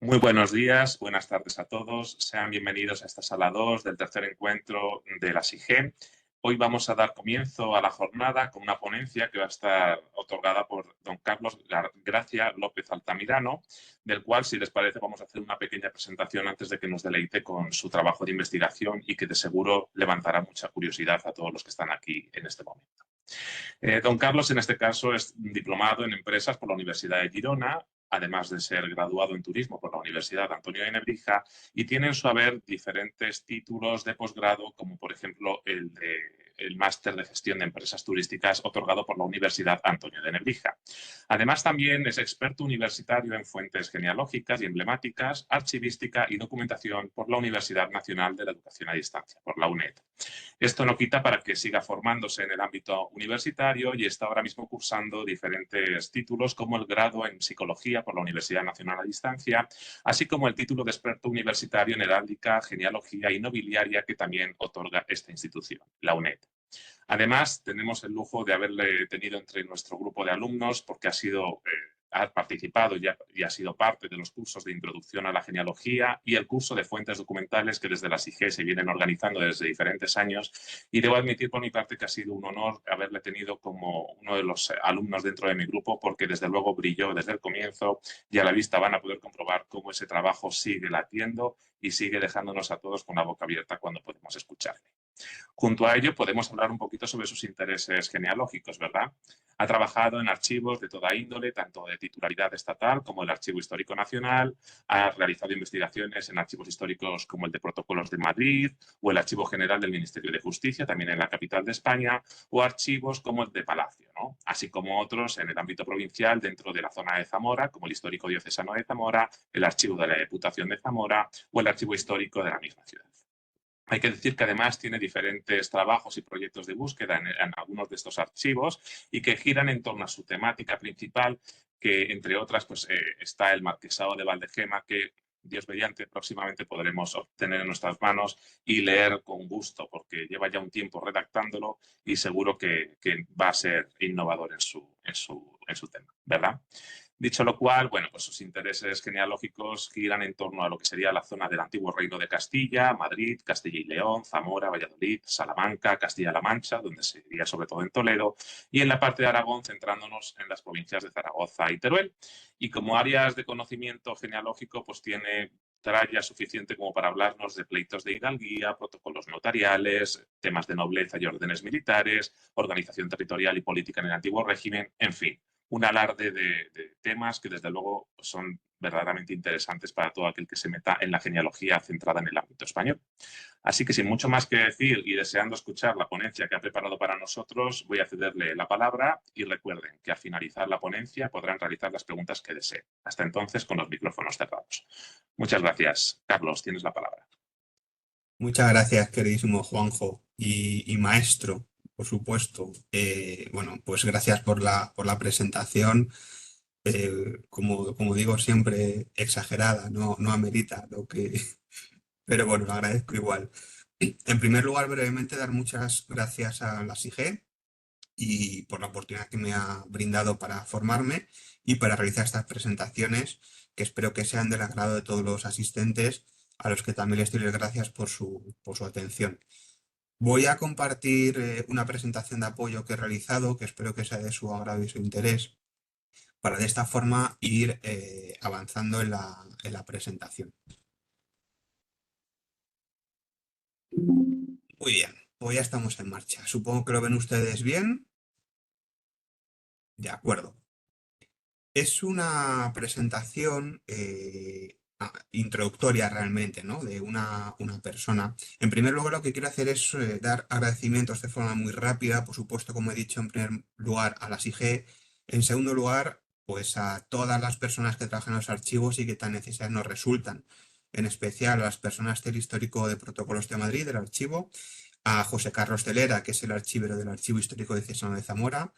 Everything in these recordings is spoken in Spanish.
Muy buenos días, buenas tardes a todos. Sean bienvenidos a esta sala 2 del tercer encuentro de la SIGE. Hoy vamos a dar comienzo a la jornada con una ponencia que va a estar otorgada por don Carlos Gracia López Altamirano, del cual, si les parece, vamos a hacer una pequeña presentación antes de que nos deleite con su trabajo de investigación y que de seguro levantará mucha curiosidad a todos los que están aquí en este momento. Don Carlos, en este caso, es diplomado en empresas por la Universidad de Girona, además de ser graduado en turismo por la Universidad Antonio de Nebrija, y tiene en su haber diferentes títulos de posgrado, como por ejemplo el máster de gestión de empresas turísticas otorgado por la Universidad Antonio de Nebrija. Además, también es experto universitario en fuentes genealógicas y emblemáticas, archivística y documentación por la Universidad Nacional de la Educación a Distancia, por la UNED. Esto no quita para que siga formándose en el ámbito universitario y está ahora mismo cursando diferentes títulos como el grado en psicología por la Universidad Nacional a Distancia, así como el título de experto universitario en heráldica, genealogía y nobiliaria que también otorga esta institución, la UNED. Además, tenemos el lujo de haberle tenido entre nuestro grupo de alumnos porque ha participado y ha sido parte de los cursos de introducción a la genealogía y el curso de fuentes documentales que desde la SIGE se vienen organizando desde diferentes años. Y debo admitir por mi parte que ha sido un honor haberle tenido como uno de los alumnos dentro de mi grupo porque desde luego brilló desde el comienzo y a la vista van a poder comprobar cómo ese trabajo sigue latiendo y sigue dejándonos a todos con la boca abierta cuando podemos escucharle. Junto a ello, podemos hablar un poquito sobre sus intereses genealógicos, ¿verdad? Ha trabajado en archivos de toda índole, tanto de titularidad estatal como el Archivo Histórico Nacional. Ha realizado investigaciones en archivos históricos como el de Protocolos de Madrid o el Archivo General del Ministerio de Justicia, también en la capital de España, o archivos como el de Palacio, ¿no? Así como otros en el ámbito provincial dentro de la zona de Zamora, como el Histórico Diocesano de Zamora, el Archivo de la Diputación de Zamora o el Archivo Histórico de la misma ciudad. Hay que decir que además tiene diferentes trabajos y proyectos de búsqueda en algunos de estos archivos y que giran en torno a su temática principal, que entre otras pues, está el Marquesado de Valdegema, que Dios mediante próximamente podremos obtener en nuestras manos y leer con gusto, porque lleva ya un tiempo redactándolo y seguro que va a ser innovador en su tema, ¿verdad? Dicho lo cual, bueno, pues sus intereses genealógicos giran en torno a lo que sería la zona del antiguo Reino de Castilla, Madrid, Castilla y León, Zamora, Valladolid, Salamanca, Castilla-La Mancha, donde se iría sobre todo en Toledo, y en la parte de Aragón centrándonos en las provincias de Zaragoza y Teruel. Y como áreas de conocimiento genealógico, pues tiene tralla suficiente como para hablarnos de pleitos de hidalguía, protocolos notariales, temas de nobleza y órdenes militares, organización territorial y política en el antiguo régimen, en fin, un alarde de temas que desde luego son verdaderamente interesantes para todo aquel que se meta en la genealogía centrada en el ámbito español. Así que sin mucho más que decir y deseando escuchar la ponencia que ha preparado para nosotros, voy a cederle la palabra y recuerden que al finalizar la ponencia podrán realizar las preguntas que deseen. Hasta entonces con los micrófonos cerrados. Muchas gracias. Carlos, tienes la palabra. Muchas gracias, queridísimo Juanjo y maestro, por supuesto. Bueno, pues gracias por la presentación. Como digo siempre, exagerada, no amerita lo que, pero bueno, lo agradezco igual. En primer lugar, brevemente, dar muchas gracias a la SIGE y por la oportunidad que me ha brindado para formarme y para realizar estas presentaciones, que espero que sean del agrado de todos los asistentes, a los que también les doy las gracias por su atención. Voy a compartir una presentación de apoyo que he realizado, que espero que sea de su agrado y su interés, para de esta forma ir avanzando en la presentación. Muy bien, pues ya estamos en marcha. Supongo que lo ven ustedes bien. De acuerdo. Es una presentación introductoria realmente, ¿no? De una persona. En primer lugar, lo que quiero hacer es dar agradecimientos de forma muy rápida, por supuesto, como he dicho, en primer lugar a la SIGE, en segundo lugar, pues a todas las personas que trabajan en los archivos y que tan necesarias nos resultan, en especial a las personas del Histórico de Protocolos de Madrid, del archivo, a José Carlos Telera, que es el archivero del Archivo Histórico Diocesano de Zamora,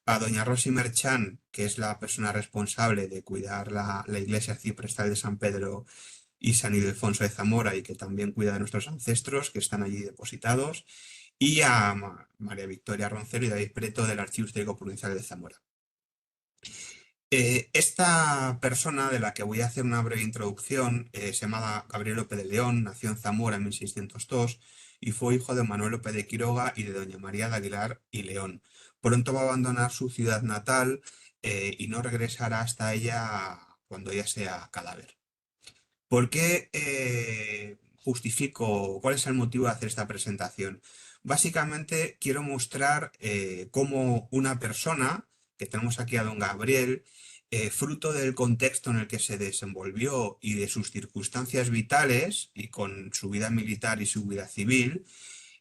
a doña Rosy Merchán, que es la persona responsable de cuidar la iglesia arciprestal de San Pedro y San Ildefonso de Zamora y que también cuida de nuestros ancestros que están allí depositados, y a María Victoria Roncero y David Preto del Archivo Histórico Provincial de Zamora. Esta persona de la que voy a hacer una breve introducción se llamaba Gabriel López de León, nació en Zamora en 1602 y fue hijo de Manuel López de Quiroga y de doña María de Aguilar y León. Pronto va a abandonar su ciudad natal y no regresará hasta ella cuando ella sea cadáver. ¿Por qué justifico, cuál es el motivo de hacer esta presentación? Básicamente quiero mostrar cómo una persona, que tenemos aquí a don Gabriel, fruto del contexto en el que se desenvolvió y de sus circunstancias vitales, y con su vida militar y su vida civil,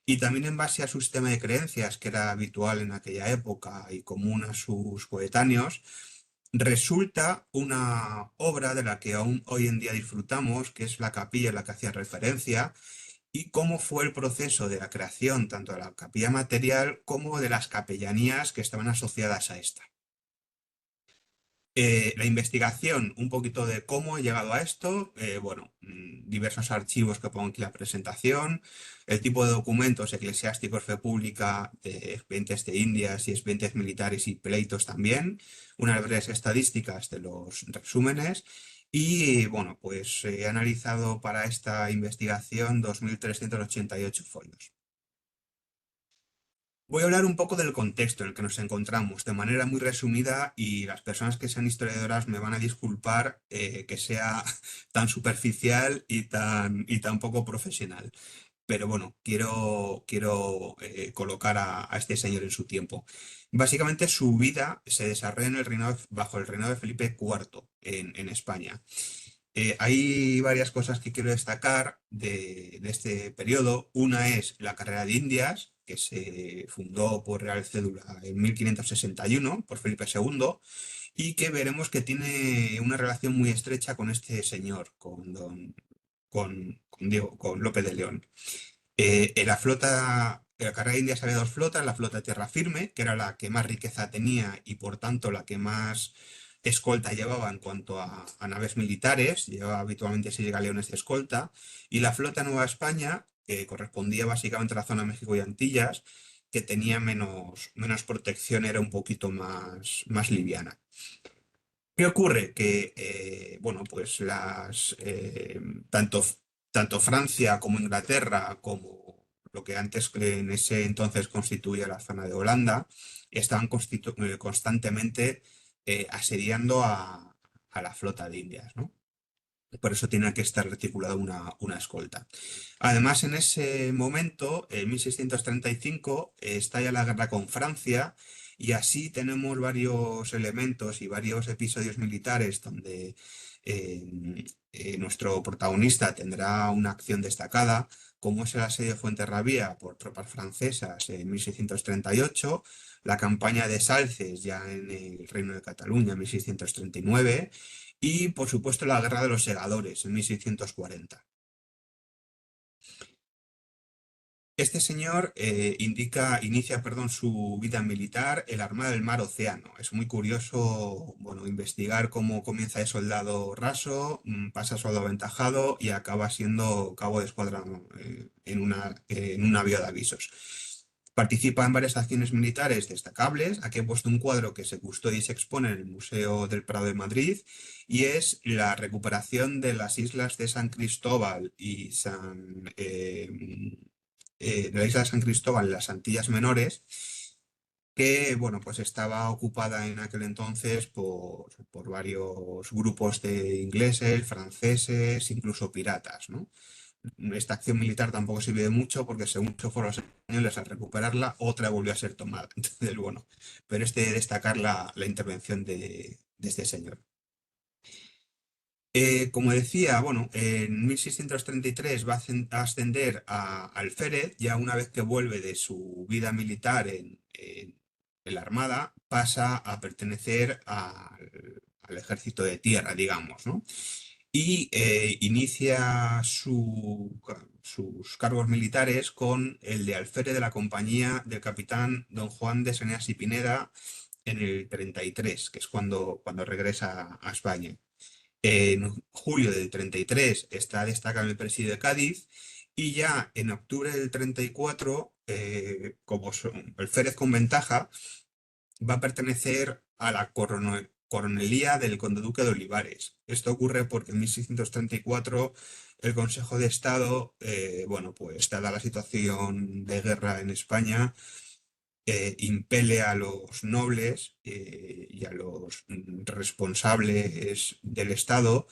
y también en base a su sistema de creencias, que era habitual en aquella época y común a sus coetáneos, resulta una obra de la que aún hoy en día disfrutamos, que es la capilla a la que hacía referencia, y cómo fue el proceso de la creación tanto de la capilla material como de las capellanías que estaban asociadas a esta. La investigación, un poquito de cómo he llegado a esto, bueno, diversos archivos que pongo aquí en la presentación, el tipo de documentos eclesiásticos, fe pública, expedientes de Indias y expedientes militares y pleitos también, unas breves estadísticas de los resúmenes y, bueno, pues he analizado para esta investigación 2.388 folios. Voy a hablar un poco del contexto en el que nos encontramos, de manera muy resumida, y las personas que sean historiadoras me van a disculpar que sea tan superficial y tan poco profesional. Pero bueno, quiero colocar a este señor en su tiempo. Básicamente su vida se desarrolla en el reinado, bajo el reinado de Felipe IV en España. Hay varias cosas que quiero destacar de este periodo. Una es la carrera de Indias, que se fundó por Real Cédula en 1561 por Felipe II, y que veremos que tiene una relación muy estrecha con este señor, con López de León. En la carrera de Indias había dos flotas, la flota de tierra firme, que era la que más riqueza tenía y por tanto la que más escolta llevaba en cuanto a naves militares, llevaba habitualmente 6 galeones de escolta, y la flota Nueva España, que correspondía básicamente a la zona de México y Antillas, que tenía menos protección, era un poquito más liviana. ¿Qué ocurre? Que, bueno, pues tanto Francia como Inglaterra, como lo que antes en ese entonces constituía la zona de Holanda, estaban constantemente asediando a la flota de Indias, ¿no? Por eso tiene que estar articulada una escolta. Además, en ese momento, en 1635, estalla la guerra con Francia y así tenemos varios elementos y varios episodios militares donde nuestro protagonista tendrá una acción destacada, como es el asedio de Fuenterrabía por tropas francesas en 1638, la campaña de Salces ya en el Reino de Cataluña en 1639 y, por supuesto, la Guerra de los Segadores en 1640. Este señor inicia, perdón, su vida militar en la Armada del Mar Océano. Es muy curioso, bueno, investigar cómo comienza de soldado raso, pasa a soldado aventajado y acaba siendo cabo de escuadra en un navío de avisos. Participa en varias acciones militares destacables. Aquí he puesto un cuadro que se custodia y se expone en el Museo del Prado de Madrid y es la recuperación de las islas de San Cristóbal y de la isla de San Cristóbal en las Antillas Menores, que bueno, pues estaba ocupada en aquel entonces por varios grupos de ingleses, franceses, incluso piratas, ¿no? Esta acción militar tampoco sirvió de mucho porque según se fueron los españoles al recuperarla, otra volvió a ser tomada. Entonces, bueno, pero destacar la intervención de este señor. Como decía, bueno, en 1633 va a ascender a alférez, ya una vez que vuelve de su vida militar en la Armada, pasa a pertenecer al ejército de tierra, digamos, ¿no? Y inicia sus cargos militares con el de alférez de la compañía del capitán don Juan de Saneas y Pineda en el 33, que es cuando regresa a España. En julio del 33 está destacado en el presidio de Cádiz y ya en octubre del 34, como el Férez con ventaja, va a pertenecer a la coronelía del conde-duque de Olivares. Esto ocurre porque en 1634 el Consejo de Estado, bueno, pues dada la situación de guerra en España, impele a los nobles y a los responsables del Estado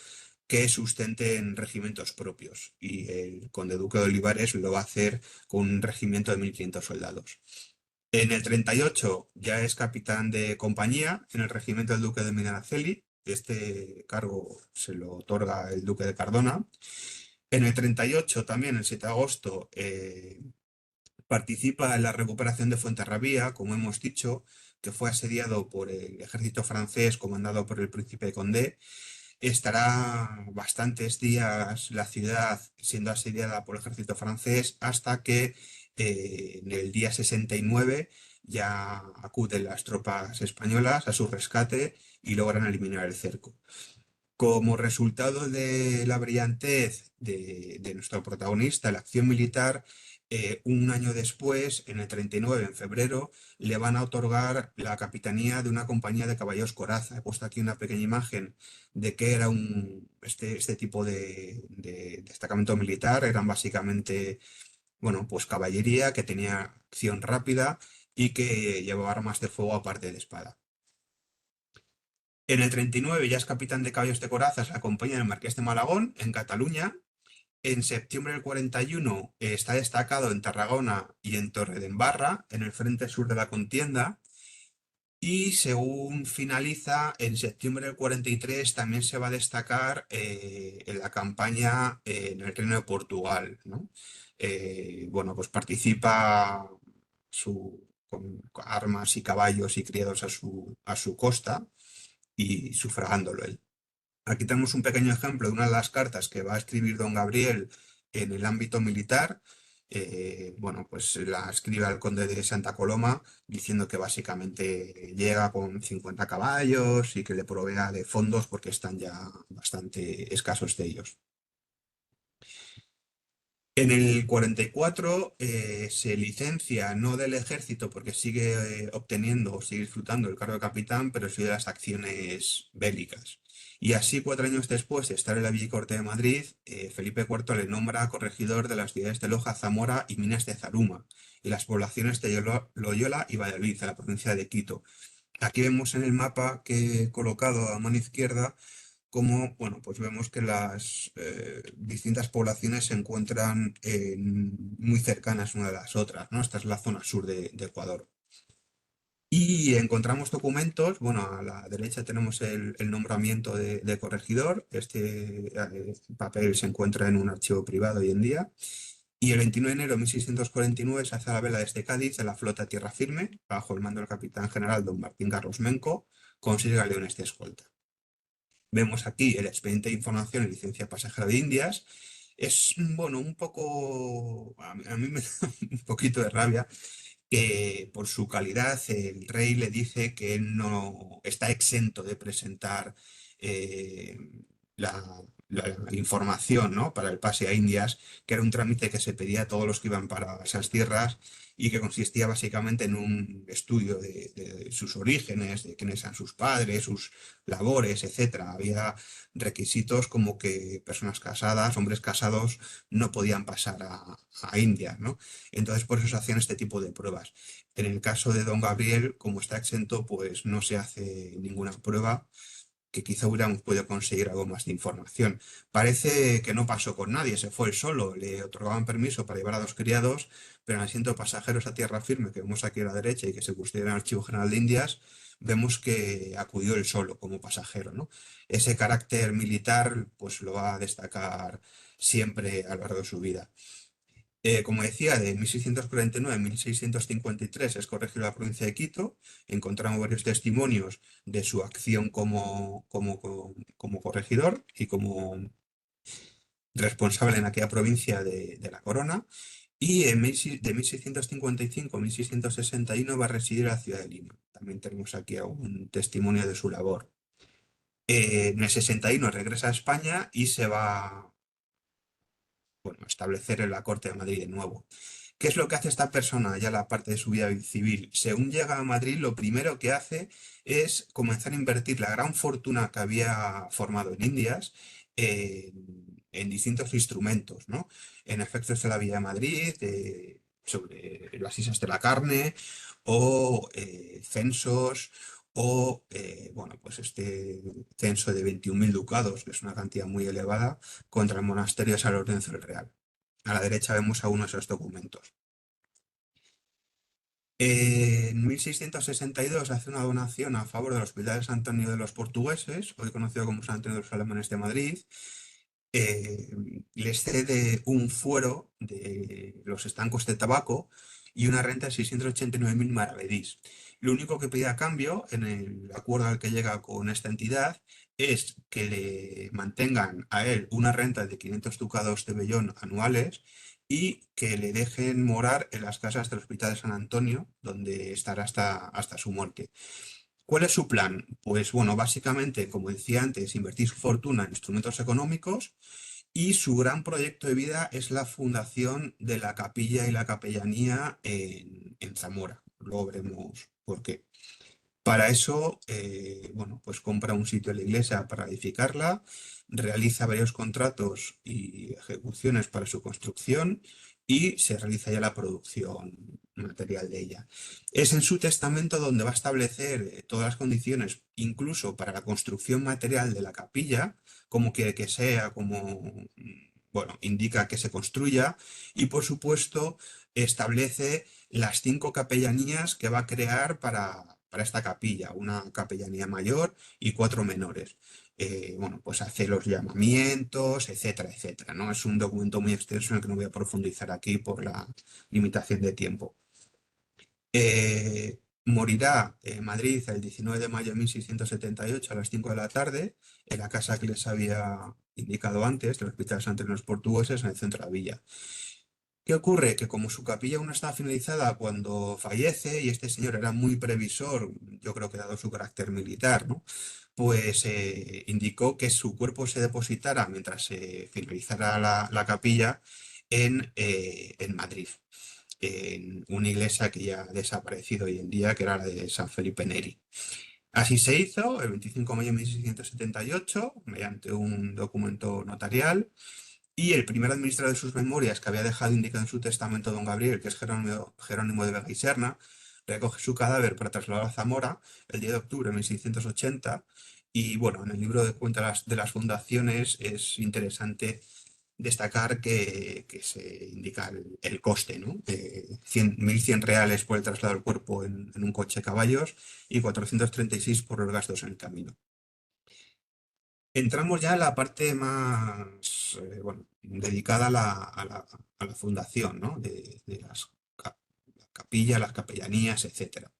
que sustenten regimientos propios. Y el conde duque de Olivares lo va a hacer con un regimiento de 1.500 soldados. En el 38 ya es capitán de compañía en el regimiento del duque de Medinaceli. Este cargo se lo otorga el duque de Cardona. En el 38 también, el 7 de agosto, participa en la recuperación de Fuenterrabía, como hemos dicho, que fue asediado por el ejército francés comandado por el príncipe Condé. Estará bastantes días la ciudad siendo asediada por el ejército francés hasta que en el día 69 ya acuden las tropas españolas a su rescate y logran eliminar el cerco. Como resultado de la brillantez de nuestro protagonista, la acción militar, un año después, en el 39, en febrero, le van a otorgar la capitanía de una compañía de caballeros coraza. He puesto aquí una pequeña imagen de qué era este tipo de destacamento militar. Eran básicamente, bueno, pues caballería que tenía acción rápida y que llevaba armas de fuego aparte de espada. En el 39 ya es capitán de caballos de corazas, acompaña al Marqués de Malagón en Cataluña. En septiembre del 41 está destacado en Tarragona y en Torredembarra, en el frente sur de la contienda. Y según finaliza, en septiembre del 43 también se va a destacar en la campaña en el Reino de Portugal, ¿no? Bueno, pues participa con armas y caballos y criados a su costa y sufragándolo él. Aquí tenemos un pequeño ejemplo de una de las cartas que va a escribir don Gabriel en el ámbito militar. Bueno, pues la escribe al conde de Santa Coloma diciendo que básicamente llega con 50 caballos y que le provea de fondos porque están ya bastante escasos de ellos. En el 44 se licencia no del ejército porque sigue obteniendo o sigue disfrutando el cargo de capitán, pero sí de las acciones bélicas. Y así, 4 años después de estar en la Villa y Corte de Madrid, Felipe IV le nombra corregidor de las ciudades de Loja, Zamora y Minas de Zaruma, y las poblaciones de Loyola y Valladolid, en la provincia de Quito. Aquí vemos en el mapa que he colocado a mano izquierda como, bueno, pues vemos que las distintas poblaciones se encuentran muy cercanas una de las otras, ¿no? Esta es la zona sur de Ecuador. Y encontramos documentos, bueno, a la derecha tenemos el nombramiento de corregidor, este papel se encuentra en un archivo privado hoy en día, y el 21 de enero de 1649 se hace la vela desde Cádiz de la flota tierra firme, bajo el mando del capitán general don Martín Garros Menco, con 6 galeones de escolta. Vemos aquí el expediente de información y licencia pasajera de Indias. Es, bueno, un poco, a mí me da un poquito de rabia que por su calidad el rey le dice que él no está exento de presentar eh, la información, ¿no? Para el pase a Indias, que era un trámite que se pedía a todos los que iban para esas tierras y que consistía básicamente en un estudio de sus orígenes, de quiénes eran sus padres, sus labores, etcétera. Había requisitos como que personas casadas, hombres casados, no podían pasar a India, ¿no? Entonces, por eso se hacían este tipo de pruebas. En el caso de don Gabriel, como está exento, pues no se hace ninguna prueba, que quizá hubiéramos podido conseguir algo más de información. Parece que no pasó con nadie, se fue él solo, le otorgaban permiso para llevar a 2 criados, pero en el asiento de pasajeros a tierra firme, que vemos aquí a la derecha y que se custodia en el Archivo General de Indias, vemos que acudió él solo como pasajero, ¿no? Ese carácter militar, pues lo va a destacar siempre a lo largo de su vida. Como decía, de 1649 a 1653 es corregidor de la provincia de Quito. Encontramos varios testimonios de su acción como corregidor y como responsable en aquella provincia de la corona. Y de 1655 a 1661 va a residir en la ciudad de Lima. También tenemos aquí un testimonio de su labor. En el 61 regresa a España y se va, bueno, a establecer en la corte de Madrid de nuevo. ¿Qué es lo que hace esta persona ya la parte de su vida civil? Según llega a Madrid, lo primero que hace es comenzar a invertir la gran fortuna que había formado en Indias en distintos instrumentos, ¿no? En efectos de la Villa de Madrid, sobre las islas de la carne, o censos, o, bueno, pues este censo de 21.000 ducados, que es una cantidad muy elevada, contra el monasterio de San Lorenzo el Real. A la derecha vemos algunos de esos documentos. En 1662 hace una donación a favor del Hospital de San Antonio de los Portugueses, hoy conocido como San Antonio de los Alemanes de Madrid. eh, Les cede un fuero de los estancos de tabaco y una renta de 689.000 maravedís. Lo único que pide a cambio en el acuerdo al que llega con esta entidad es que le mantengan a él una renta de 500 ducados de vellón anuales y que le dejen morar en las casas del Hospital de San Antonio, donde estará hasta su muerte. ¿Cuál es su plan? Pues bueno, básicamente, como decía antes, invertir su fortuna en instrumentos económicos y su gran proyecto de vida es la fundación de la capilla y la capellanía en Zamora. Luego veremos por qué. Para eso, bueno, pues compra un sitio en la iglesia para edificarla, realiza varios contratos y ejecuciones para su construcción y se realiza ya la producción material de ella. Es en su testamento donde va a establecer todas las condiciones, incluso para la construcción material de la capilla, cómo quiere que sea, cómo, bueno, indica que se construya y, por supuesto, establece las 5 capellanías que va a crear para esta capilla, una capellanía mayor y 4 menores. Bueno, pues hace los llamamientos, etcétera, etcétera, ¿no? Es un documento muy extenso en el que no voy a profundizar aquí por la limitación de tiempo. Morirá en Madrid el 19 de mayo de 1678 a las 5 de la tarde, en la casa que les había indicado antes, del Hospital de San Antonio de los Portugueses, en el centro de la villa. ¿Qué ocurre? Que como su capilla aún no estaba finalizada cuando fallece, y este señor era muy previsor, yo creo que dado su carácter militar, ¿no? Pues indicó que su cuerpo se depositara mientras se finalizara la capilla en Madrid, en una iglesia que ya ha desaparecido hoy en día, que era la de San Felipe Neri. Así se hizo el 25 de mayo de 1678, mediante un documento notarial. Y el primer administrador de sus memorias, que había dejado indicado en su testamento don Gabriel, que es Jerónimo de Vega y Serna, recoge su cadáver para trasladarlo a Zamora el 10 de octubre de 1680. Y bueno, en el libro de cuentas de las fundaciones es interesante destacar que se indica el coste, ¿no? 1.100 reales por el traslado del cuerpo en un coche de caballos y 436 por los gastos en el camino. Entramos ya en la parte más, bueno, dedicada a la fundación, ¿no? De las capillas, las capellanías, etcétera.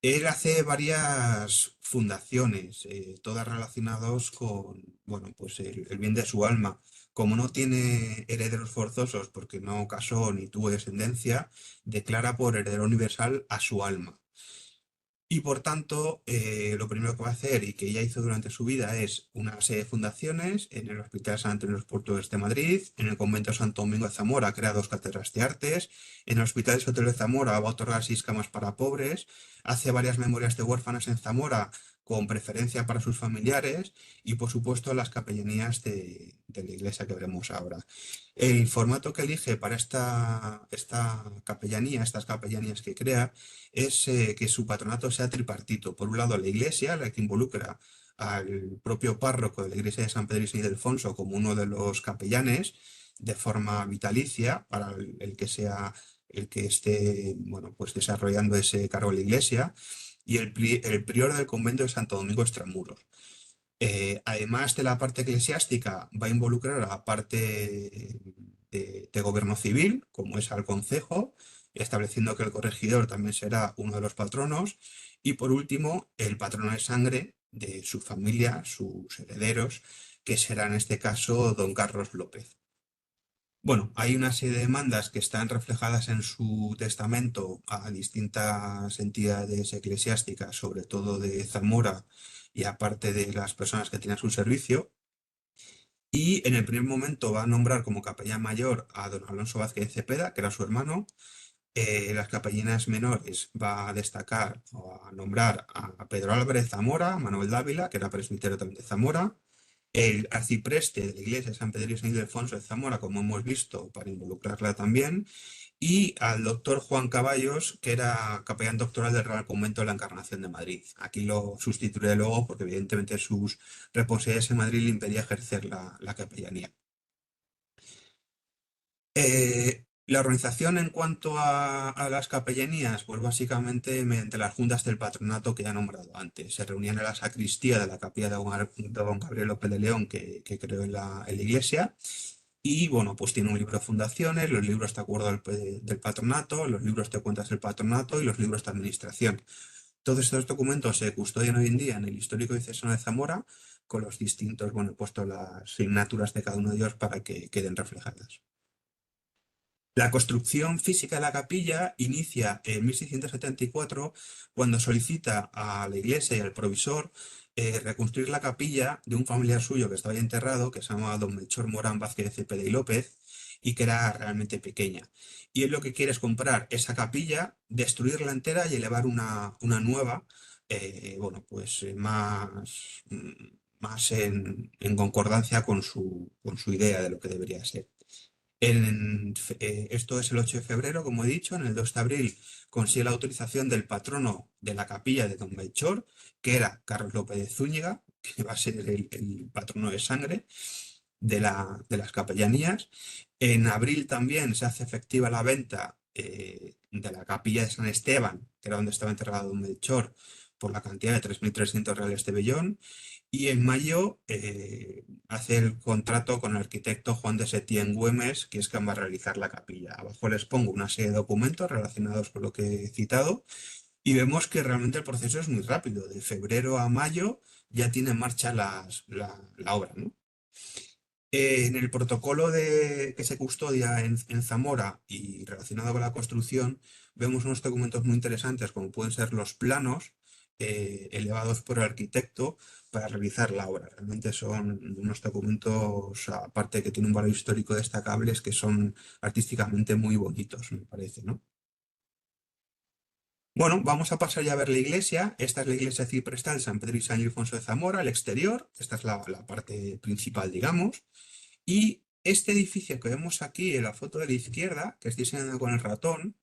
Él hace varias fundaciones, todas relacionadas con, bueno, pues el bien de su alma. Como no tiene herederos forzosos porque no casó ni tuvo descendencia, declara por heredero universal a su alma. Y por tanto, lo primero que va a hacer y que ya hizo durante su vida es una serie de fundaciones en el Hospital San Antonio de los Portugueses de Madrid, en el Convento Santo Domingo de Zamora crea 2 cátedras de artes, en el Hospital de Sotelo de Zamora va a otorgar 6 camas para pobres, hace varias memorias de huérfanas en Zamora con preferencia para sus familiares y, por supuesto, las capellanías de la iglesia que veremos ahora. El formato que elige para esta capellanía, estas capellanías que crea, es que su patronato sea tripartito. Por un lado, la iglesia, la que involucra al propio párroco de la iglesia de San Pedro y San Ildefonso como uno de los capellanes de forma vitalicia para el que sea el que esté, bueno, pues desarrollando ese cargo en la iglesia, y el prior del convento de Santo Domingo Extramuros. Además de la parte eclesiástica, va a involucrar a la parte de gobierno civil, como es al concejo, estableciendo que el corregidor también será uno de los patronos. Y por último, el patrono de sangre de su familia, sus herederos, que será en este caso don Carlos López. Bueno, hay una serie de demandas que están reflejadas en su testamento a distintas entidades eclesiásticas, sobre todo de Zamora y aparte de las personas que tienen su servicio. Y en el primer momento va a nombrar como capellán mayor a don Alonso Vázquez de Cepeda, que era su hermano. Las capellanías menores va a destacar o a nombrar a Pedro Álvarez Zamora, a Manuel Dávila, que era presbítero también de Zamora, el arcipreste de la iglesia de San Pedro y San Ildefonso de Zamora, como hemos visto, para involucrarla también, y al doctor Juan Caballos, que era capellán doctoral del Real Convento de la Encarnación de Madrid. Aquí lo sustituiré luego porque evidentemente sus responsabilidades en Madrid le impedía ejercer la capellanía. La organización en cuanto a las capellanías, pues básicamente mediante las juntas del patronato que ya he nombrado antes. Se reunían en la sacristía de la capilla de don Gabriel López de León que creó en la iglesia. Y bueno, pues tiene un libro de fundaciones, los libros de acuerdo del patronato, los libros de cuentas del patronato y los libros de administración. Todos estos documentos se custodian hoy en día en el Histórico Diocesano de Zamora, con los distintos, bueno, he puesto las signaturas de cada uno de ellos para que queden reflejadas. La construcción física de la capilla inicia en 1674 cuando solicita a la iglesia y al provisor reconstruir la capilla de un familiar suyo que estaba ahí enterrado, que se llamaba don Melchor Morán Vázquez de Cepeda y López, y que era realmente pequeña. Y él lo que quiere es comprar esa capilla, destruirla entera y elevar una nueva, bueno, pues más en concordancia con su idea de lo que debería ser. Esto es el 8 de febrero, como he dicho. En el 2 de abril consigue la autorización del patrono de la capilla de Don Melchor, que era Carlos López de Zúñiga, que va a ser el patrono de sangre de las capellanías. En abril también se hace efectiva la venta de la capilla de San Esteban, que era donde estaba enterrado Don Melchor, por la cantidad de 3.300 reales de vellón. Y en mayo hace el contrato con el arquitecto Juan de Setién Güemes, que es quien va a realizar la capilla. Abajo les pongo una serie de documentos relacionados con lo que he citado y vemos que realmente el proceso es muy rápido. De febrero a mayo ya tiene en marcha la obra, ¿no? En el protocolo que se custodia en Zamora y relacionado con la construcción, vemos unos documentos muy interesantes, como pueden ser los planos elevados por el arquitecto para realizar la obra. Realmente son unos documentos, aparte de que tienen un valor histórico destacables, que son artísticamente muy bonitos, me parece, ¿no? Bueno, vamos a pasar ya a ver la iglesia. Esta es la iglesia ciprestal San Pedro y San Ildefonso de Zamora, el exterior. Esta es la parte principal, digamos. Y este edificio que vemos aquí en la foto de la izquierda, que es diseñado con el ratón,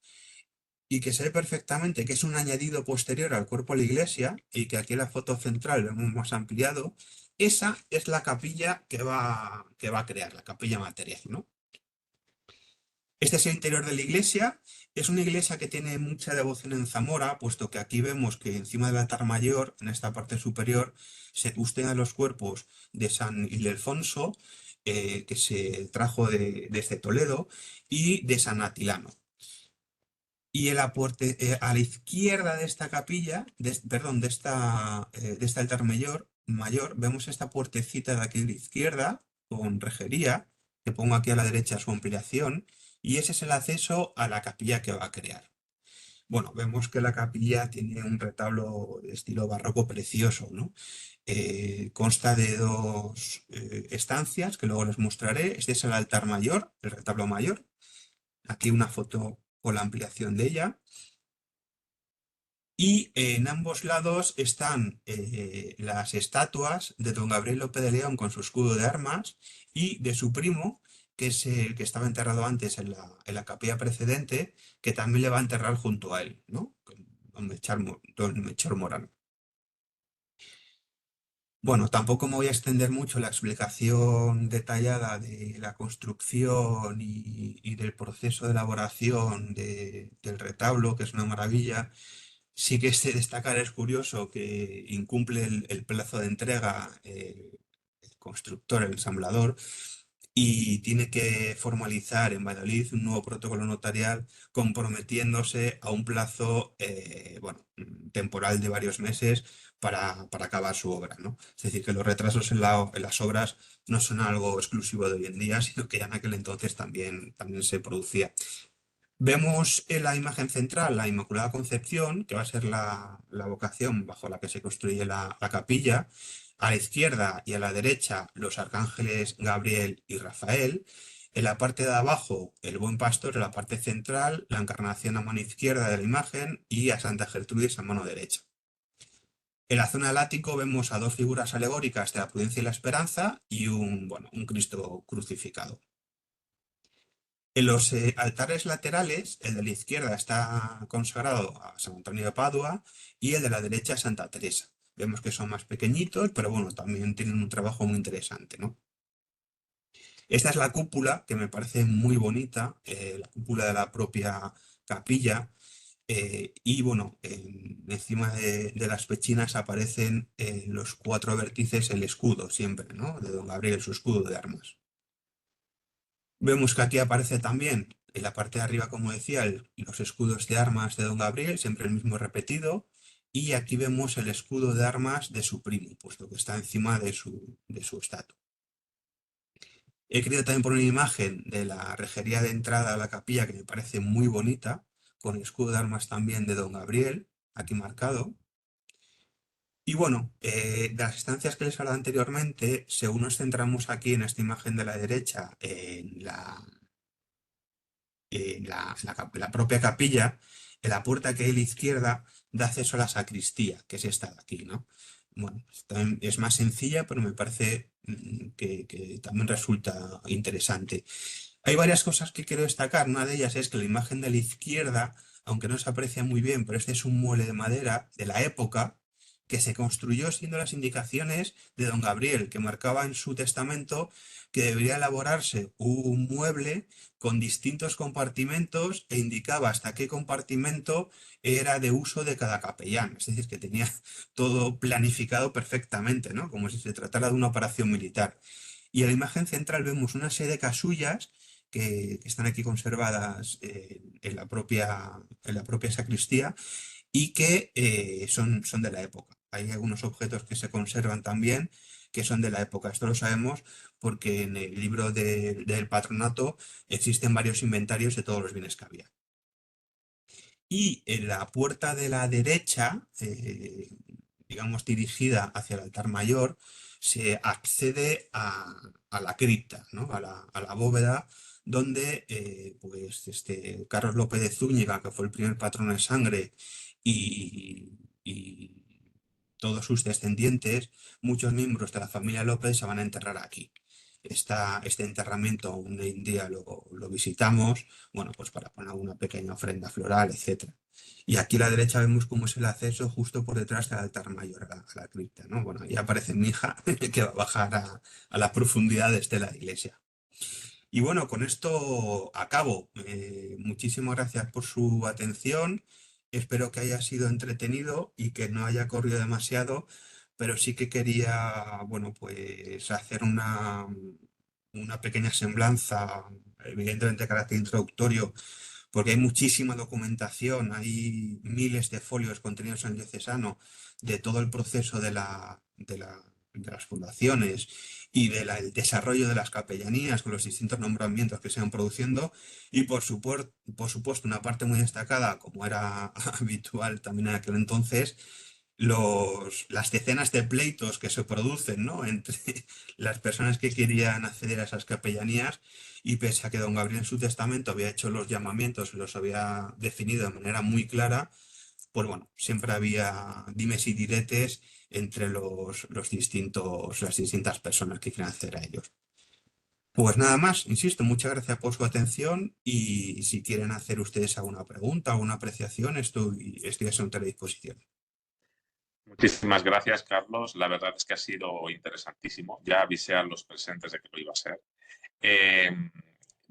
y que se ve perfectamente que es un añadido posterior al cuerpo de la iglesia, y que aquí en la foto central vemos más ampliado, esa es la capilla que va a crear, la capilla material, ¿no? Este es el interior de la iglesia. Es una iglesia que tiene mucha devoción en Zamora, puesto que aquí vemos que encima del altar mayor, en esta parte superior, se custodian los cuerpos de San Ildefonso, que se trajo desde Toledo, y de San Atilano. Y a la izquierda de esta capilla, perdón, de este altar mayor, vemos esta puertecita de aquí a la izquierda, con rejería, que pongo aquí a la derecha su ampliación, y ese es el acceso a la capilla que va a crear. Bueno, vemos que la capilla tiene un retablo de estilo barroco precioso, ¿no? Consta de dos estancias que luego les mostraré. Este es el altar mayor, el retablo mayor. Aquí una foto con la ampliación de ella. Y en ambos lados están las estatuas de don Gabriel López de León con su escudo de armas y de su primo, que es el que estaba enterrado antes en la capilla precedente, que también le va a enterrar junto a él, ¿no? Don Melchor Morán. Bueno, tampoco me voy a extender mucho en la explicación detallada de la construcción y del proceso de elaboración del retablo, que es una maravilla. Sí que este destacar es curioso que incumple el plazo de entrega el constructor, el ensamblador, y tiene que formalizar en Valladolid un nuevo protocolo notarial comprometiéndose a un plazo bueno, temporal de varios meses para acabar su obra, ¿no? Es decir, que los retrasos en las obras no son algo exclusivo de hoy en día, sino que ya en aquel entonces también se producía. Vemos en la imagen central la Inmaculada Concepción, que va a ser la vocación bajo la que se construye la capilla. A la izquierda y a la derecha los arcángeles Gabriel y Rafael. En la parte de abajo el buen pastor, en la parte central la encarnación a mano izquierda de la imagen y a Santa Gertrudis a mano derecha. En la zona del ático vemos a dos figuras alegóricas de la prudencia y la esperanza y un Cristo crucificado. En los altares laterales, el de la izquierda está consagrado a San Antonio de Padua y el de la derecha a Santa Teresa. Vemos que son más pequeñitos, pero bueno, también tienen un trabajo muy interesante, ¿no? Esta es la cúpula, que me parece muy bonita, la cúpula de la propia capilla. Y bueno, encima de las pechinas aparecen los cuatro vértices, el escudo siempre, ¿no? De don Gabriel, su escudo de armas. Vemos que aquí aparece también en la parte de arriba, como decía, los escudos de armas de don Gabriel, siempre el mismo repetido. Y aquí vemos el escudo de armas de su primo, puesto que está encima de su estatua. He querido también poner una imagen de la rejería de entrada a la capilla que me parece muy bonita, con el escudo de armas también de don Gabriel, aquí marcado. Y bueno, de las estancias que les hablaba anteriormente, según nos centramos aquí en esta imagen de la derecha, en la propia capilla, en la puerta que hay a la izquierda da acceso a la sacristía, que es esta de aquí, ¿no? Bueno, también es más sencilla, pero me parece que también resulta interesante. Hay varias cosas que quiero destacar. Una de ellas es que la imagen de la izquierda, aunque no se aprecia muy bien, pero este es un mueble de madera de la época que se construyó siguiendo las indicaciones de don Gabriel, que marcaba en su testamento que debería elaborarse un mueble con distintos compartimentos e indicaba hasta qué compartimento era de uso de cada capellán. Es decir, que tenía todo planificado perfectamente, ¿no? Como si se tratara de una operación militar. Y en la imagen central vemos una serie de casullas que están aquí conservadas en la propia sacristía y que son de la época. Hay algunos objetos que se conservan también que son de la época. Esto lo sabemos porque en el libro del patronato existen varios inventarios de todos los bienes que había. Y en la puerta de la derecha, digamos dirigida hacia el altar mayor, se accede a la cripta, ¿no? A la bóveda, donde pues, Carlos López de Zúñiga, que fue el primer patrón de sangre, y todos sus descendientes, muchos miembros de la familia López se van a enterrar aquí. Este enterramiento aún hoy en día lo visitamos, bueno, pues para poner una pequeña ofrenda floral, etcétera. Y aquí a la derecha vemos cómo es el acceso justo por detrás del altar mayor a la cripta, ¿no? Bueno, ahí aparece mi hija que va a bajar a las profundidades de la iglesia. Y bueno, con esto acabo. Muchísimas gracias por su atención. Espero que haya sido entretenido y que no haya corrido demasiado, pero sí que quería, bueno, pues hacer una pequeña semblanza, evidentemente de carácter introductorio, porque hay muchísima documentación, hay miles de folios contenidos en el diocesano de todo el proceso de las fundaciones y del desarrollo de las capellanías con los distintos nombramientos que se van produciendo y por supuesto una parte muy destacada, como era habitual también en aquel entonces, las decenas de pleitos que se producen, ¿no? Entre las personas que querían acceder a esas capellanías y pese a que don Gabriel en su testamento había hecho los llamamientos y los había definido de manera muy clara, pues bueno, siempre había dimes y diretes entre las distintas personas que quieren acceder a ellos. Pues nada más, insisto, muchas gracias por su atención y si quieren hacer ustedes alguna pregunta, alguna apreciación, estoy a su entera disposición. Muchísimas gracias, Carlos. La verdad es que ha sido interesantísimo. Ya avisé a los presentes de que lo iba a ser. Eh,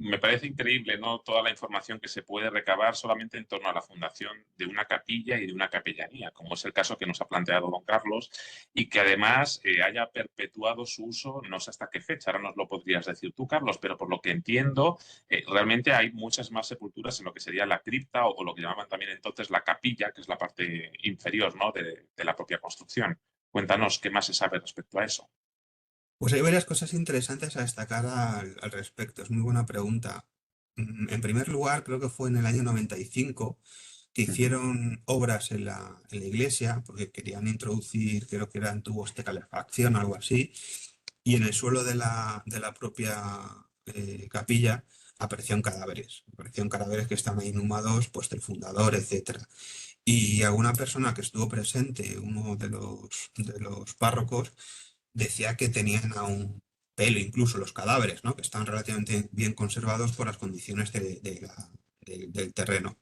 Me parece increíble, ¿no? Toda la información que se puede recabar solamente en torno a la fundación de una capilla y de una capellanía, como es el caso que nos ha planteado don Carlos, y que además haya perpetuado su uso, no sé hasta qué fecha, ahora nos lo podrías decir tú, Carlos, pero por lo que entiendo, realmente hay muchas más sepulturas en lo que sería la cripta o lo que llamaban también entonces la capilla, que es la parte inferior, ¿no? de la propia construcción. Cuéntanos qué más se sabe respecto a eso. Pues hay varias cosas interesantes a destacar al respecto. Es muy buena pregunta. En primer lugar, creo que fue en el año 95, que hicieron obras en la iglesia, porque querían introducir, creo que eran tubos de calefacción, algo así, y en el suelo de la propia capilla aparecían cadáveres que estaban ahí inhumados, pues del fundador, etcétera. Y alguna persona que estuvo presente, uno de los párrocos, decía que tenían aún pelo, incluso los cadáveres, ¿no? Que están relativamente bien conservados por las condiciones del terreno.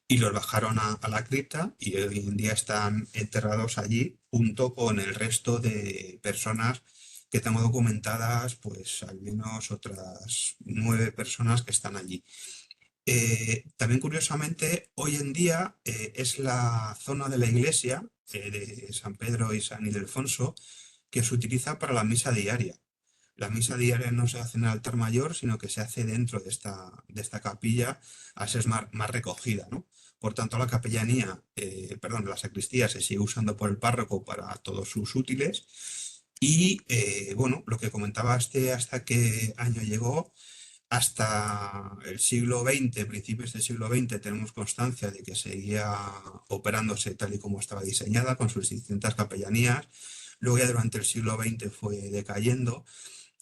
Y los bajaron a la cripta y hoy en día están enterrados allí junto con el resto de personas que tengo documentadas, pues al menos otras 9 personas que están allí. También curiosamente, hoy en día es la zona de la iglesia de San Pedro y San Ildefonso que se utiliza para la misa diaria. La misa diaria no se hace en el altar mayor, sino que se hace dentro de esta capilla, a ser más recogida, ¿no? Por tanto, la capellanía, perdón, la sacristía se sigue usando por el párroco para todos sus útiles. Y bueno, lo que comentaba hasta qué año llegó, hasta el siglo XX, principios del siglo XX, tenemos constancia de que seguía operándose tal y como estaba diseñada, con sus distintas capellanías. Luego ya durante el siglo XX fue decayendo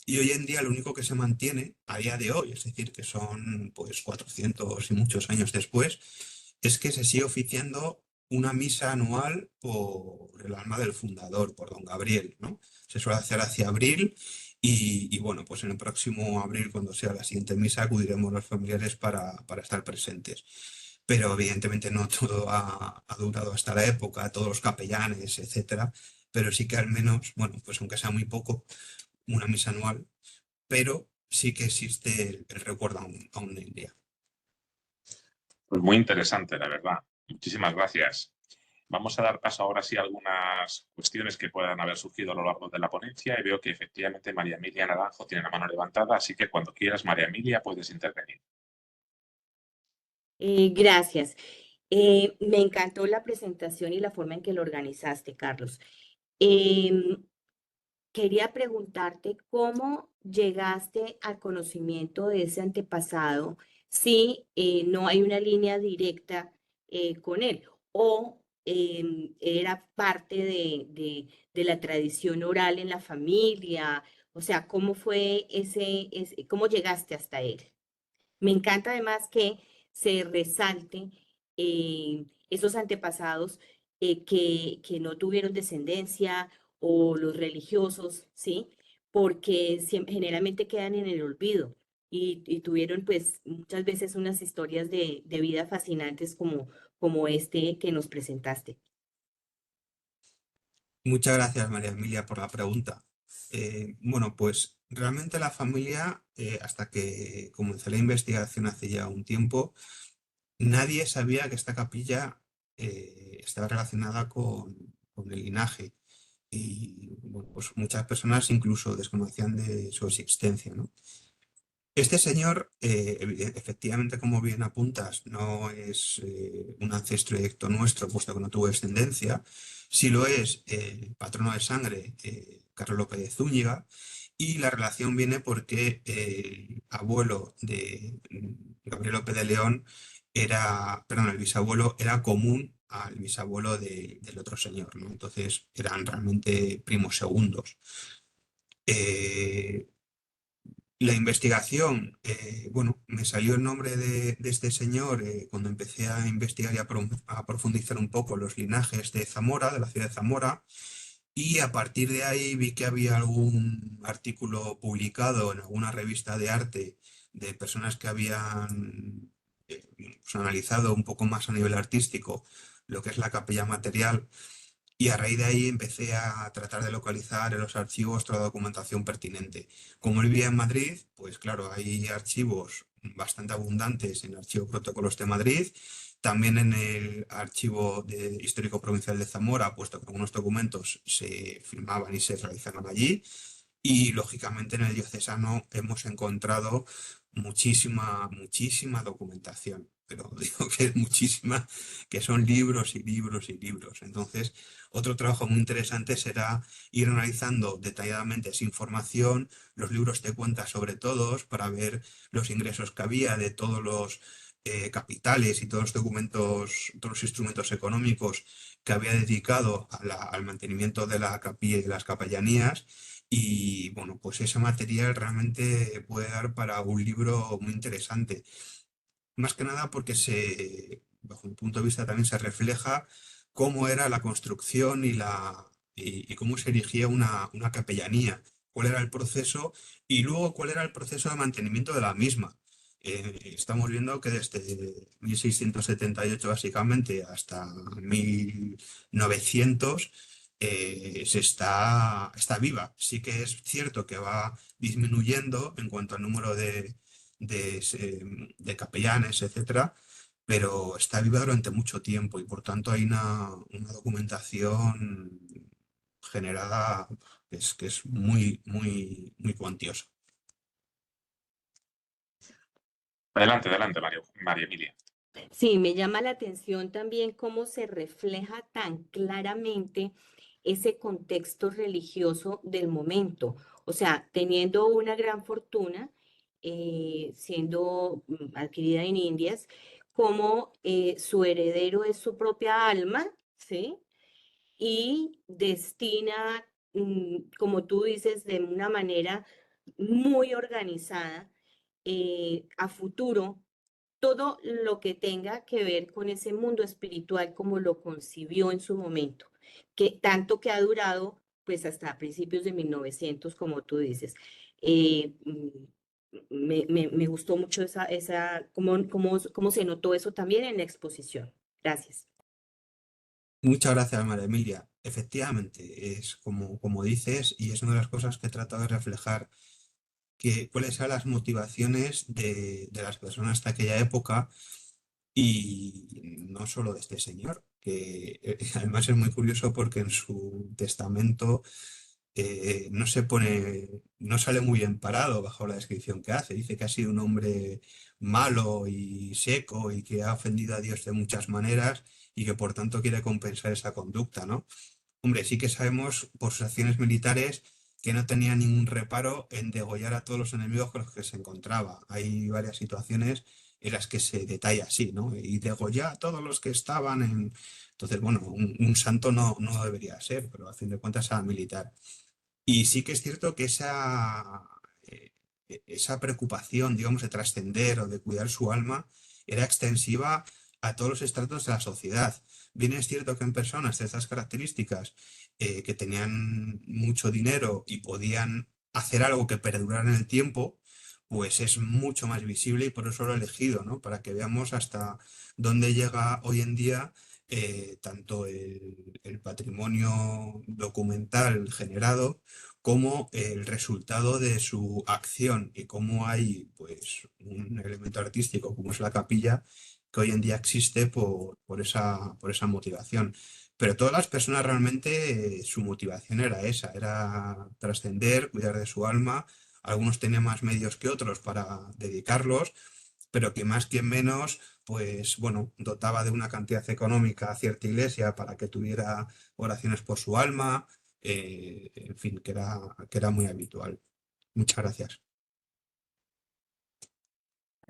y hoy en día lo único que se mantiene a día de hoy, es decir, que son pues 400 y muchos años después, es que se sigue oficiando una misa anual por el alma del fundador, por don Gabriel, ¿no? Se suele hacer hacia abril y bueno, pues en el próximo abril, cuando sea la siguiente misa, acudiremos los familiares para estar presentes. Pero evidentemente no todo ha durado hasta la época, todos los capellanes, etcétera, pero sí que al menos, bueno, pues aunque sea muy poco, una misa anual, pero sí que existe el recuerdo aún en día. Pues muy interesante, la verdad. Muchísimas gracias. Vamos a dar paso ahora sí a algunas cuestiones que puedan haber surgido a lo largo de la ponencia y veo que efectivamente María Emilia Naranjo tiene la mano levantada, así que cuando quieras, María Emilia, puedes intervenir. Gracias. Me encantó la presentación y la forma en que lo organizaste, Carlos. Em, Quería preguntarte cómo llegaste al conocimiento de ese antepasado si no hay una línea directa con él o era parte de la tradición oral en la familia. O sea, ¿cómo fue cómo llegaste hasta él? Me encanta además que se resalte esos antepasados que no tuvieron descendencia o los religiosos, ¿sí? Porque generalmente quedan en el olvido y tuvieron pues muchas veces unas historias de vida fascinantes como este que nos presentaste. Muchas gracias, María Emilia, por la pregunta. Bueno, pues realmente la familia, hasta que comencé la investigación hace ya un tiempo, nadie sabía que esta capilla estaba relacionada con el linaje. Y bueno, pues muchas personas incluso desconocían de su existencia, ¿no? Este señor, efectivamente, como bien apuntas, no es un ancestro directo nuestro, puesto que no tuvo descendencia. Sí lo es el patrono de sangre, Carlos López de Zúñiga, y la relación viene porque el abuelo de Gabriel López de León perdón, el bisabuelo era común al bisabuelo del otro señor, ¿no? Entonces eran realmente primos segundos. Eh, la investigación, bueno, me salió el nombre de este señor cuando empecé a investigar y a profundizar un poco los linajes de Zamora, de la ciudad de Zamora, y a partir de ahí vi que había algún artículo publicado en alguna revista de arte de personas que habían pues, analizado un poco más a nivel artístico lo que es la capilla material y a raíz de ahí empecé a tratar de localizar en los archivos toda la documentación pertinente. Como él vivía en Madrid, pues claro, hay archivos bastante abundantes en el Archivo Protocolos de Madrid, también en el Archivo Histórico Provincial de Zamora, puesto que algunos documentos se firmaban y se realizaron allí. Y lógicamente en el diocesano hemos encontrado muchísima, muchísima documentación, pero digo que es muchísima, que son libros y libros y libros. Entonces, otro trabajo muy interesante será ir analizando detalladamente esa información, los libros de cuentas sobre todos, para ver los ingresos que había de todos los capitales y todos los documentos, todos los instrumentos económicos que había dedicado al mantenimiento de la capilla y de las capellanías. Y bueno, pues ese material realmente puede dar para un libro muy interesante. Más que nada porque bajo mi punto de vista también se refleja cómo era la construcción y cómo se erigía una capellanía, cuál era el proceso y luego cuál era el proceso de mantenimiento de la misma. Estamos viendo que desde 1678 básicamente hasta 1900 está viva. Sí que es cierto que va disminuyendo en cuanto al número de capellanes, etcétera, pero está viva durante mucho tiempo y por tanto hay una documentación generada que es muy, muy, muy cuantiosa. Adelante, adelante, María Emilia. Sí, me llama la atención también cómo se refleja tan claramente ese contexto religioso del momento. O sea, teniendo una gran fortuna, siendo adquirida en Indias, como su heredero es su propia alma, ¿sí? Y destina, como tú dices, de una manera muy organizada a futuro todo lo que tenga que ver con ese mundo espiritual como lo concibió en su momento, que tanto que ha durado pues hasta principios de 1900, como tú dices. Me gustó mucho cómo se notó eso también en la exposición. Gracias. Muchas gracias, María Emilia. Efectivamente, es como dices, y es una de las cosas que he tratado de reflejar, cuáles eran las motivaciones de las personas de aquella época y no solo de este señor, que además es muy curioso porque en su testamento no sale muy bien parado bajo la descripción que hace. Dice que ha sido un hombre malo y seco y que ha ofendido a Dios de muchas maneras y que por tanto quiere compensar esa conducta, ¿no? Hombre, sí que sabemos por sus acciones militares que no tenía ningún reparo en degollar a todos los enemigos con los que se encontraba. Hay varias situaciones en las que se detalla así, ¿no? Y degolló a todos los que estaban en... Entonces, bueno, un santo no debería ser, pero a fin de cuentas era militar. Y sí que es cierto que eh, esa preocupación, digamos, de trascender o de cuidar su alma era extensiva a todos los estratos de la sociedad. Bien es cierto que en personas de esas características que tenían mucho dinero y podían hacer algo que perdurara en el tiempo, pues es mucho más visible y por eso lo he elegido, ¿no? Para que veamos hasta dónde llega hoy en día tanto el patrimonio documental generado como el resultado de su acción y cómo hay pues un elemento artístico como es la capilla que hoy en día existe por esa motivación. Pero todas las personas realmente su motivación era esa, era trascender, cuidar de su alma. Algunos tenían más medios que otros para dedicarlos, pero que más que menos, pues bueno, dotaba de una cantidad económica a cierta iglesia para que tuviera oraciones por su alma, en fin, que era muy habitual. Muchas gracias.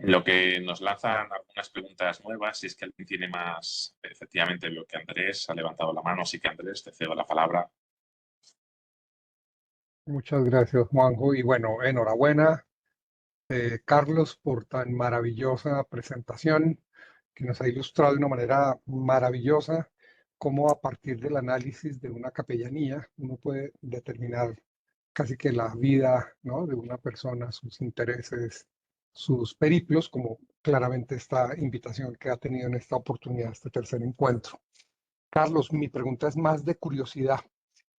En lo que nos lanzan algunas preguntas nuevas, si es que alguien tiene más, efectivamente, lo que Andrés ha levantado la mano, sí que Andrés, te cedo la palabra. Muchas gracias, Juanjo. Y bueno, enhorabuena, Carlos, por tan maravillosa presentación que nos ha ilustrado de una manera maravillosa cómo a partir del análisis de una capellanía uno puede determinar casi que la vida, ¿no?, de una persona, sus intereses, sus periplos, como claramente esta invitación que ha tenido en esta oportunidad, este tercer encuentro. Carlos, mi pregunta es más de curiosidad.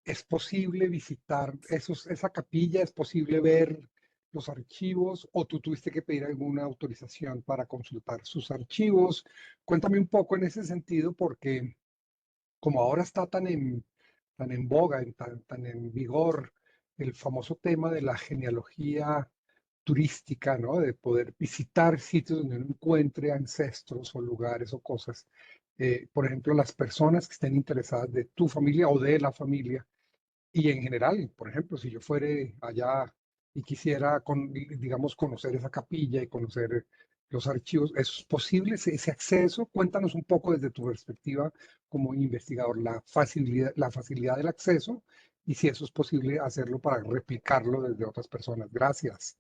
¿Es posible visitar esa capilla? ¿Es posible ver los archivos? ¿O tú tuviste que pedir alguna autorización para consultar sus archivos? Cuéntame un poco en ese sentido, porque como ahora está tan en boga, tan en vigor el famoso tema de la genealogía turística, ¿no? De poder visitar sitios donde uno encuentre ancestros o lugares o cosas. Por ejemplo, las personas que estén interesadas de tu familia o de la familia y en general, por ejemplo, si yo fuere allá y quisiera, digamos, conocer esa capilla y conocer los archivos. ¿Es posible ese acceso? Cuéntanos un poco desde tu perspectiva como investigador la facilidad del acceso y si eso es posible hacerlo para replicarlo desde otras personas. Gracias.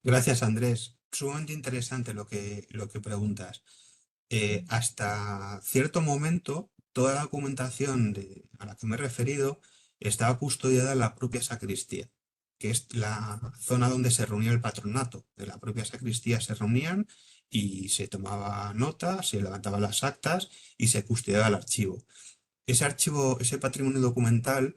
Gracias, Andrés. Sumamente interesante lo que preguntas. Hasta cierto momento, toda la documentación a la que me he referido estaba custodiada en la propia sacristía, que es la zona donde se reunía el patronato. De la propia sacristía se reunían y se tomaba nota, se levantaban las actas y se custodiaba el archivo. Ese archivo, ese patrimonio documental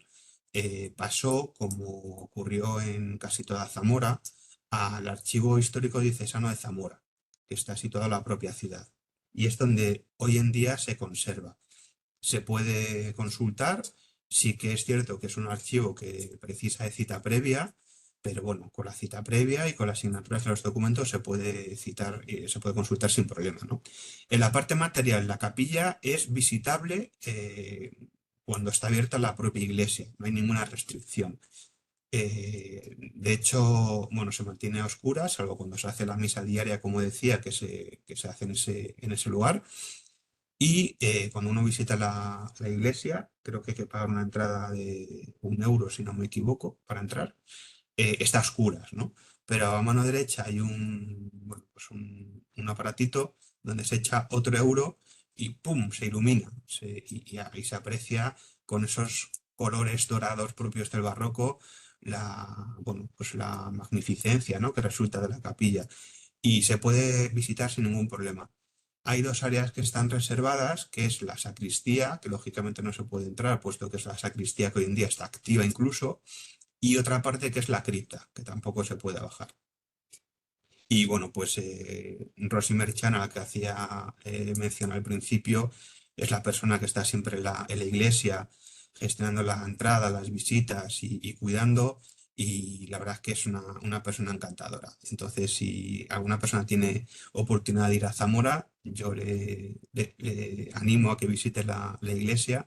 pasó, como ocurrió en casi toda Zamora, al Archivo Histórico Diocesano de Zamora, que está situado en la propia ciudad. Y es donde hoy en día se conserva. Se puede consultar, sí que es cierto que es un archivo que precisa de cita previa, pero bueno, con la cita previa y con las asignaturas de los documentos se puede citar, se puede consultar sin problema, ¿no? En la parte material, la capilla es visitable cuando está abierta la propia iglesia, no hay ninguna restricción. De hecho, bueno, se mantiene a oscuras, salvo cuando se hace la misa diaria, como decía, que se hace en ese lugar. Y cuando uno visita la iglesia, creo que hay que pagar una entrada de 1 euro, si no me equivoco, para entrar. Está a oscuras, ¿no? Pero a mano derecha hay bueno, pues un aparatito donde se echa otro euro y ¡pum! Se ilumina. Y ahí se aprecia con esos colores dorados propios del barroco bueno, pues la magnificencia, ¿no? Que resulta de la capilla. Y se puede visitar sin ningún problema. Hay dos áreas que están reservadas, que es la sacristía, que lógicamente no se puede entrar, puesto que es la sacristía que hoy en día está activa incluso, y otra parte que es la cripta, que tampoco se puede bajar. Y bueno, pues Rosy Merchan, a la que hacía mención al principio, es la persona que está siempre en la iglesia, gestionando la entrada, las visitas y cuidando, y la verdad es que es una persona encantadora. Entonces, si alguna persona tiene oportunidad de ir a Zamora, yo le animo a que visite la iglesia,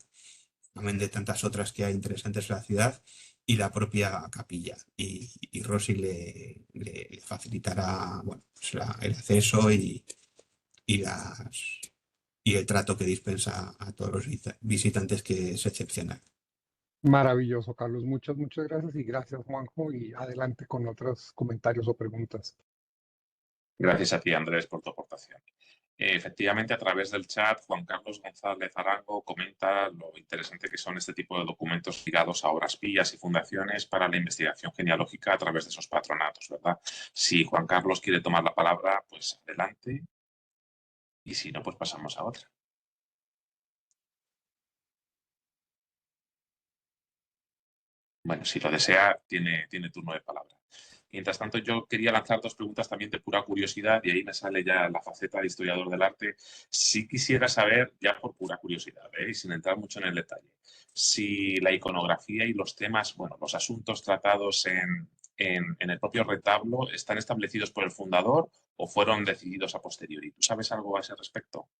también de tantas otras que hay interesantes en la ciudad, y la propia capilla. Y Rosy le facilitará, bueno, pues el acceso y, y el trato que dispensa a todos los visitantes, que es excepcional. Maravilloso, Carlos. Muchas gracias y gracias, Juanjo. Y adelante con otros comentarios o preguntas. Gracias a ti, Andrés, por tu aportación. Efectivamente, a través del chat, Juan Carlos González Arango comenta lo interesante que son este tipo de documentos ligados a obras pías y fundaciones para la investigación genealógica a través de esos patronatos, ¿verdad? Si Juan Carlos quiere tomar la palabra, pues adelante. Y si no, pues pasamos a otra. Bueno, si lo desea, tiene turno de palabra. Mientras tanto, yo quería lanzar dos preguntas también de pura curiosidad y ahí me sale ya la faceta de historiador del arte. Sí quisiera saber, ya por pura curiosidad, y sin entrar mucho en el detalle, si la iconografía y los temas, bueno, los asuntos tratados en el propio retablo están establecidos por el fundador o fueron decididos a posteriori. ¿Tú sabes algo a ese respecto?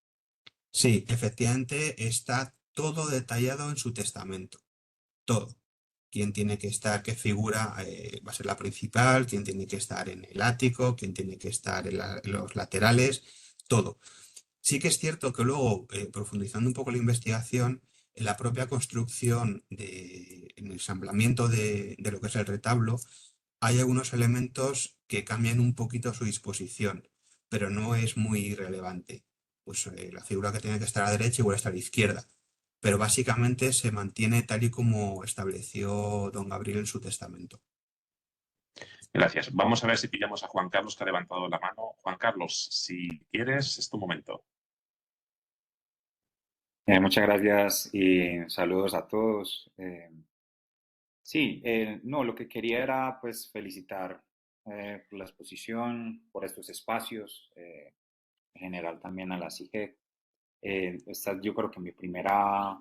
Sí, efectivamente está todo detallado en su testamento, todo. Quién tiene que estar, qué figura va a ser la principal, quién tiene que estar en el ático, quién tiene que estar en los laterales, todo. Sí que es cierto que luego, profundizando un poco la investigación, en la propia construcción, en el ensamblamiento de lo que es el retablo, hay algunos elementos que cambian un poquito su disposición, pero no es muy relevante. Pues la figura que tiene que estar a la derecha igual está a la izquierda, pero básicamente se mantiene tal y como estableció don Gabriel en su testamento. Gracias. Vamos a ver si pillamos a Juan Carlos, que ha levantado la mano. Juan Carlos, si quieres, es tu momento. Muchas gracias y saludos a todos. Sí, no, lo que quería era pues felicitar por la exposición, por estos espacios, en general también a la CIGEC. Esta yo creo que mi primera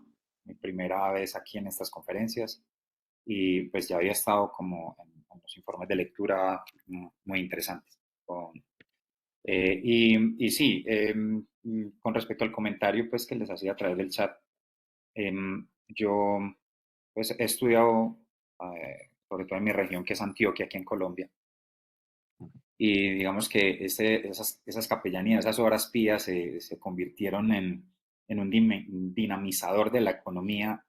vez aquí en estas conferencias y pues ya había estado como en los informes de lectura muy interesantes. Y sí, con respecto al comentario pues que les hacía a través del chat, yo pues he estudiado sobre todo en mi región que es Antioquia, aquí en Colombia, Y digamos que esas capellanías, esas obras pías se convirtieron en un dinamizador de la economía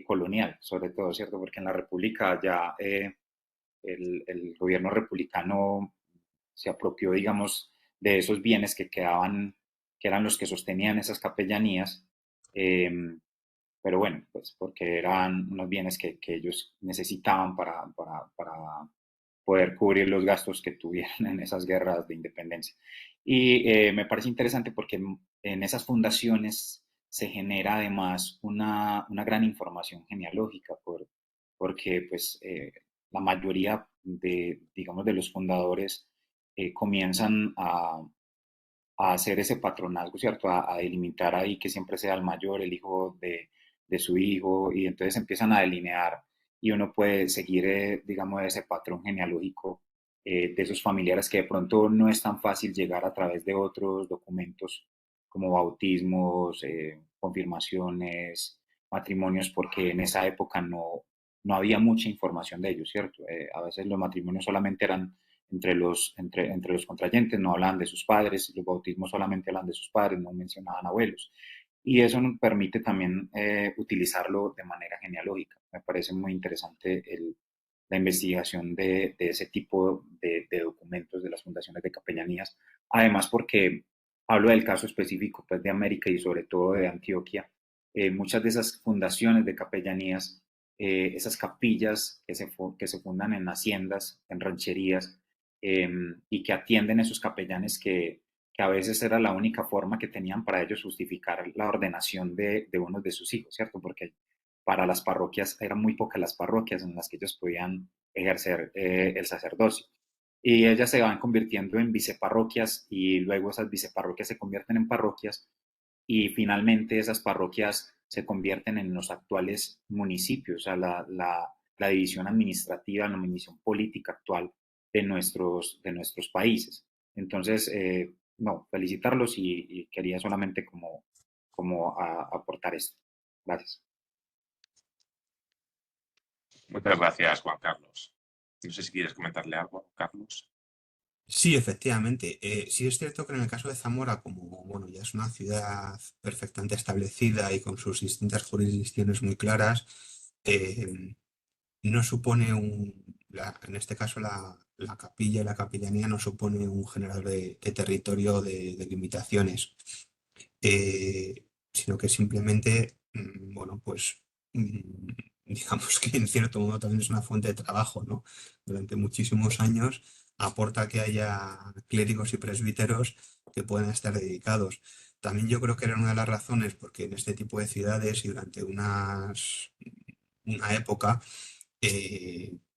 colonial, sobre todo, ¿cierto? Porque en la República ya el gobierno republicano se apropió, digamos, de esos bienes que quedaban, que eran los que sostenían esas capellanías, eh, pero bueno, pues porque eran unos bienes que ellos necesitaban para poder cubrir los gastos que tuvieron en esas guerras de independencia. Y me parece interesante porque en esas fundaciones se genera además una gran información genealógica, porque pues la mayoría de, digamos, de los fundadores comienzan a hacer ese patronazgo, ¿cierto? A delimitar ahí que siempre sea el mayor, el hijo de su hijo, y entonces empiezan a delinear y uno puede seguir, digamos, ese patrón genealógico de esos familiares que de pronto no es tan fácil llegar a través de otros documentos como bautismos, confirmaciones, matrimonios, porque en esa época no había mucha información de ellos, ¿cierto? A veces los matrimonios solamente eran entre los contrayentes, no hablaban de sus padres, los bautismos solamente hablan de sus padres, no mencionaban abuelos. Y eso nos permite también utilizarlo de manera genealógica. Me parece muy interesante la investigación de ese tipo de documentos de las fundaciones de capellanías. Además, porque hablo del caso específico pues, de América y sobre todo de Antioquia. Muchas de esas fundaciones de capellanías, esas capillas que se fundan en haciendas, en rancherías, y que atienden esos capellanes que a veces era la única forma que tenían para ellos justificar la ordenación de uno de sus hijos, ¿cierto? Porque para las parroquias, eran muy pocas las parroquias en las que ellos podían ejercer el sacerdocio. Y ellas se van convirtiendo en viceparroquias y luego esas viceparroquias se convierten en parroquias y finalmente esas parroquias se convierten en los actuales municipios, o sea, la división administrativa, la división política actual de nuestros países. Entonces, no, felicitarlos y quería solamente como aportar esto. Gracias. Muchas gracias, Juan Carlos. No sé si quieres comentarle algo, Carlos. Sí, efectivamente. Sí es cierto que en el caso de Zamora, como bueno, ya es una ciudad perfectamente establecida y con sus distintas jurisdicciones muy claras, eh, no supone en este caso la capilla y la capellanía no supone un generador de territorio de limitaciones, sino que simplemente, bueno, pues digamos que en cierto modo también es una fuente de trabajo, ¿no? Durante muchísimos años aporta que haya clérigos y presbíteros que puedan estar dedicados. También yo creo que era una de las razones porque en este tipo de ciudades y durante una época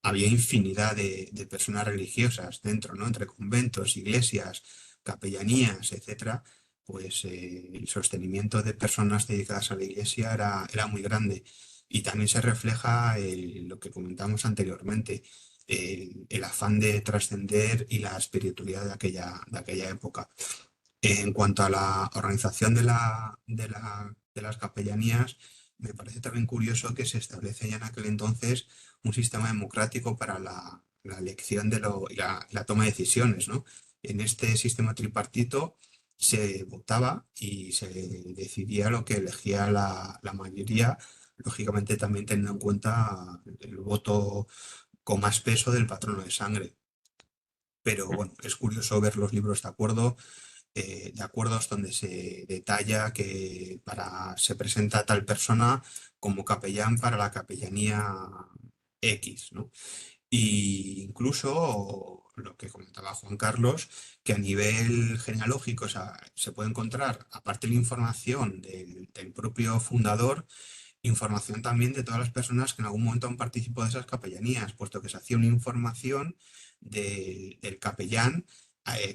había infinidad de personas religiosas dentro, ¿no? Entre conventos, iglesias, capellanías, etcétera, pues el sostenimiento de personas dedicadas a la iglesia era muy grande. Y también se refleja lo que comentamos anteriormente, el afán de trascender y la espiritualidad de aquella época. En cuanto a la organización de las capellanías, me parece también curioso que se establece ya en aquel entonces un sistema democrático para la elección y la toma de decisiones, ¿no? En este sistema tripartito se votaba y se decidía lo que elegía la mayoría, lógicamente también teniendo en cuenta el voto con más peso del patrono de sangre. Pero bueno, es curioso ver los libros de acuerdos donde se detalla que se presenta a tal persona como capellán para la capellanía X, ¿no? Y incluso lo que comentaba Juan Carlos, que a nivel genealógico, o sea, se puede encontrar, aparte de la información del propio fundador, información también de todas las personas que en algún momento han participado de esas capellanías, puesto que se hacía una información del capellán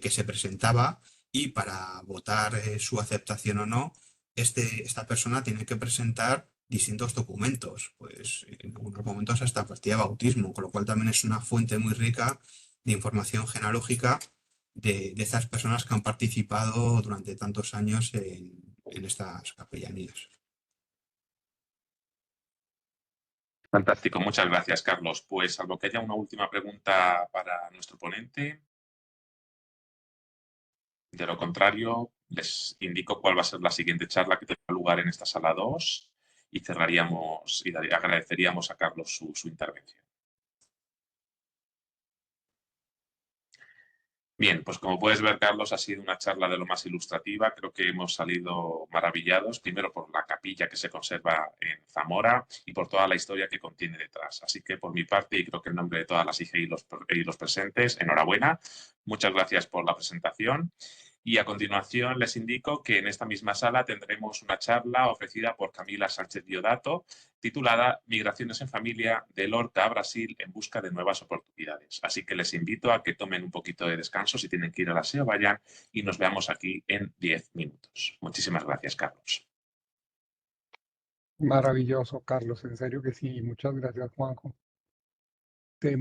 que se presentaba y para votar su aceptación o no, esta persona tiene que presentar distintos documentos, pues en algunos momentos hasta partida de bautismo, con lo cual también es una fuente muy rica de información genealógica de esas personas que han participado durante tantos años en estas capellanías. Fantástico, muchas gracias, Carlos. Pues salvo que haya una última pregunta para nuestro ponente, De lo contrario, les indico cuál va a ser la siguiente charla que tendrá lugar en esta sala 2 y cerraríamos y agradeceríamos a Carlos su intervención. Bien, pues como puedes ver, Carlos, ha sido una charla de lo más ilustrativa. Creo que hemos salido maravillados, primero por la capilla que se conserva en Zamora y por toda la historia que contiene detrás. Así que por mi parte, y creo que en nombre de todas las IG y los presentes, enhorabuena. Muchas gracias por la presentación. Y a continuación les indico que en esta misma sala tendremos una charla ofrecida por Camila Sánchez Diodato, titulada Migraciones en familia de Lorca a Brasil en busca de nuevas oportunidades. Así que les invito a que tomen un poquito de descanso, si tienen que ir al aseo, vayan y nos veamos aquí en 10 minutos. Muchísimas gracias, Carlos. Maravilloso, Carlos, en serio que sí. Muchas gracias, Juanjo. Te